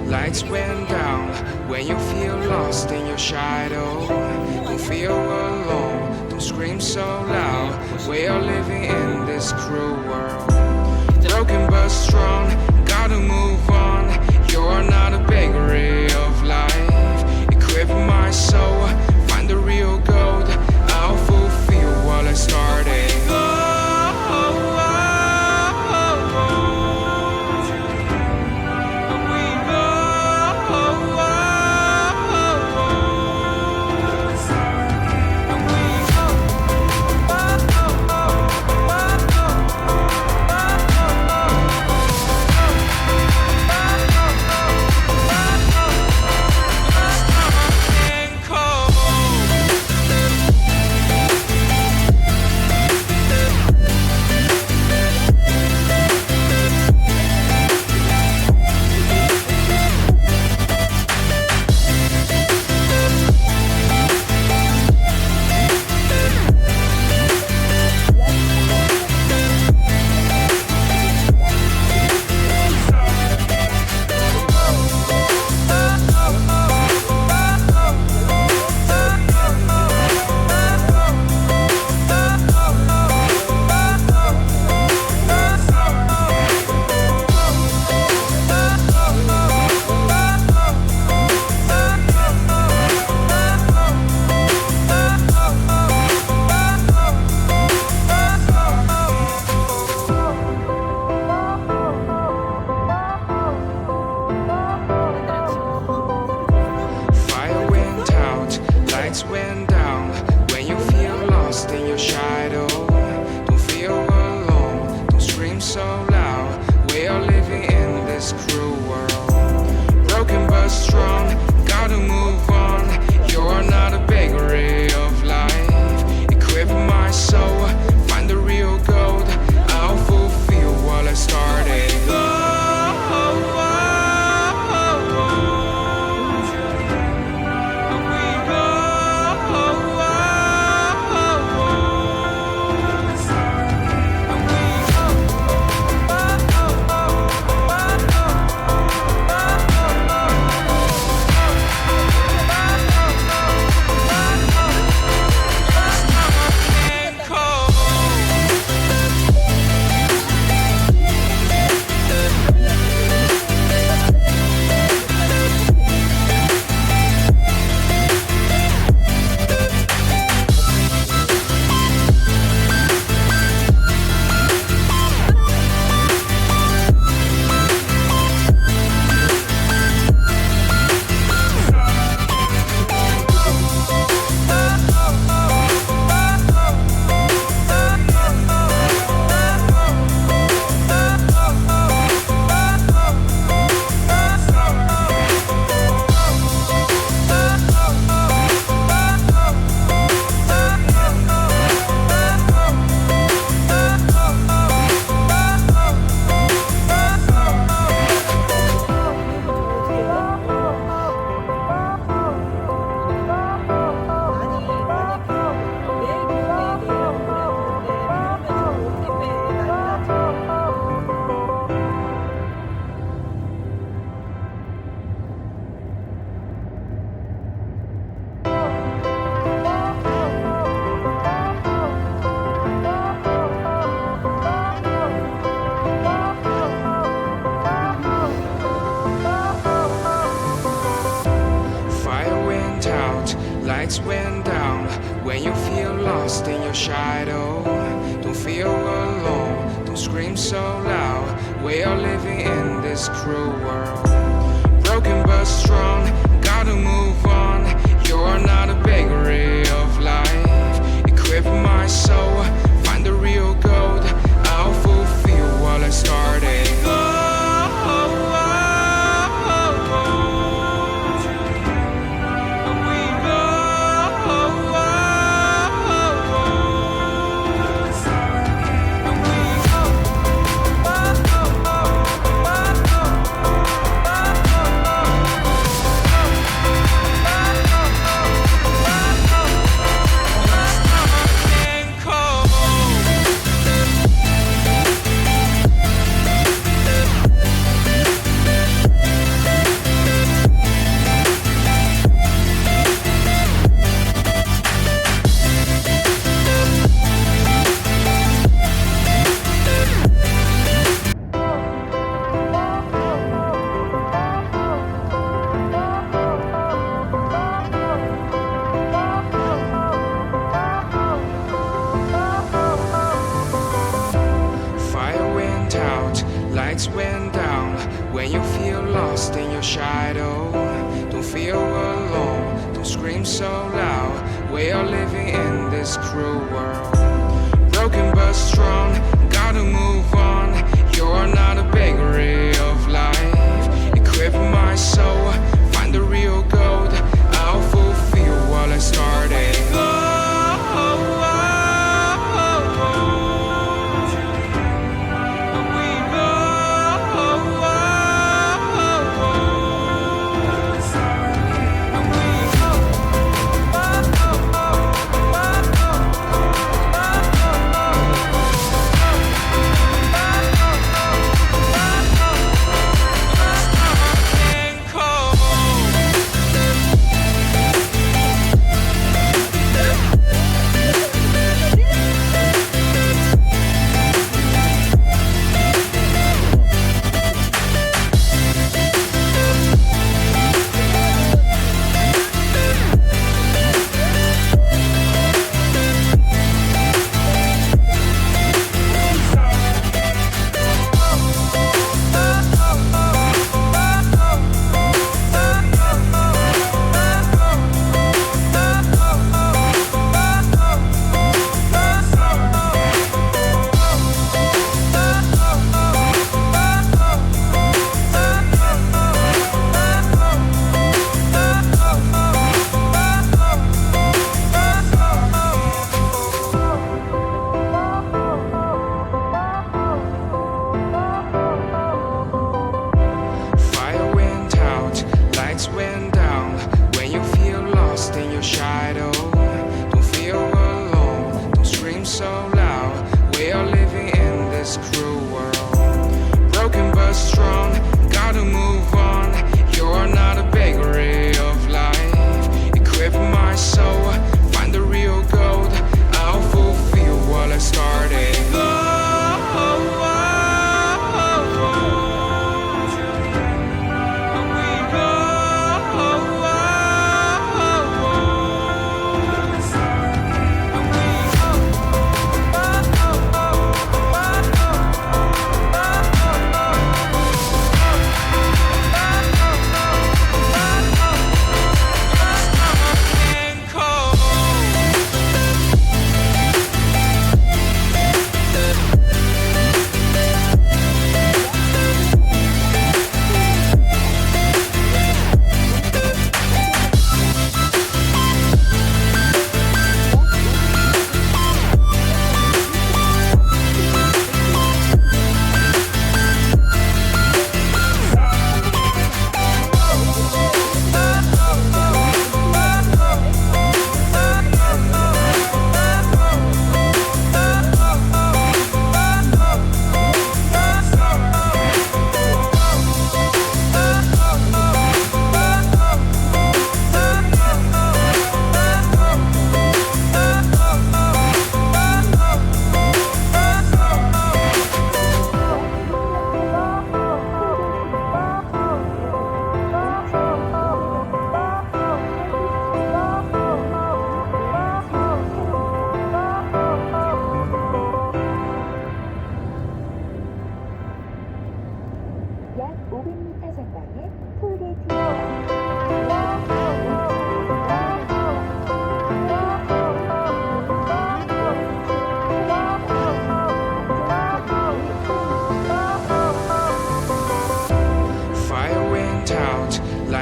lights went down. When you feel lost in your shadow, don't feel alone, don't scream so loud. We are living in this cruel world, broken but strong, gotta move on. You're not a bakery of life, equip my soul, find the real gold. I'll fulfill what I started. Lights went down. When you feel lost in your shadow, don't feel alone, don't scream so loud. We are living in this cruel world, broken but strong, gotta move on. You're not a bakery of life, equip my soul, find the real gold. I'll fulfill what I started. in your shadow. Don't feel alone, don't scream so loud. We are living in this cruel world. Broken but strong, gotta move on. You're not a bakery of life. Equip my soul, find the real gold. I'll fulfill what I started.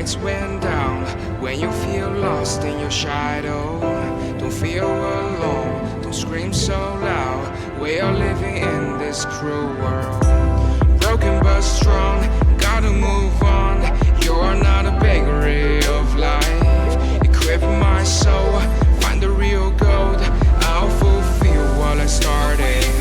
Lights went down when you feel lost in your shadow. Don't feel alone, don't scream so loud. We are living in this cruel world. Broken but strong, gotta move on. You're not a bakery of life. Equip my soul, find the real gold. I'll fulfill what I started.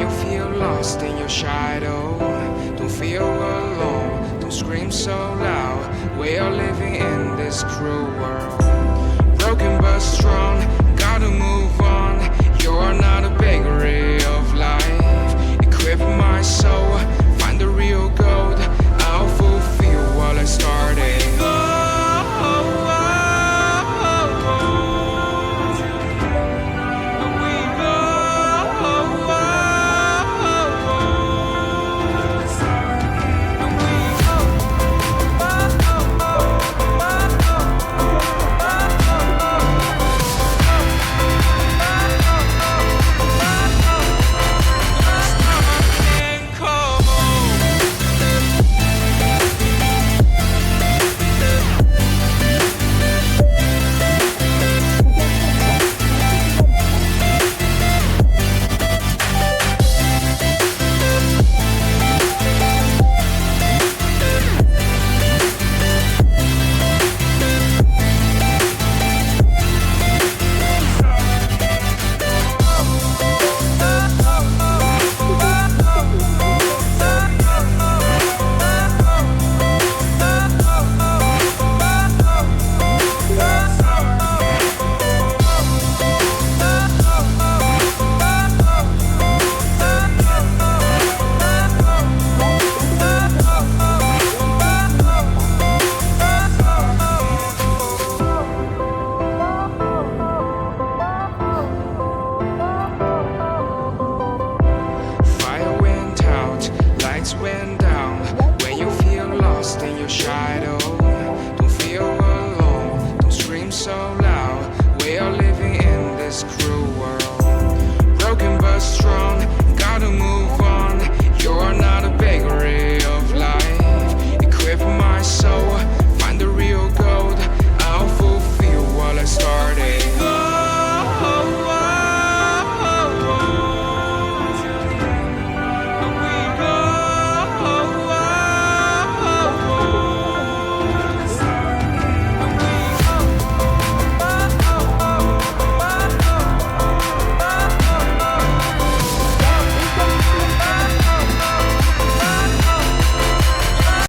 you feel lost in your shadow. Don't feel alone, don't scream so loud. We are living in this cruel world.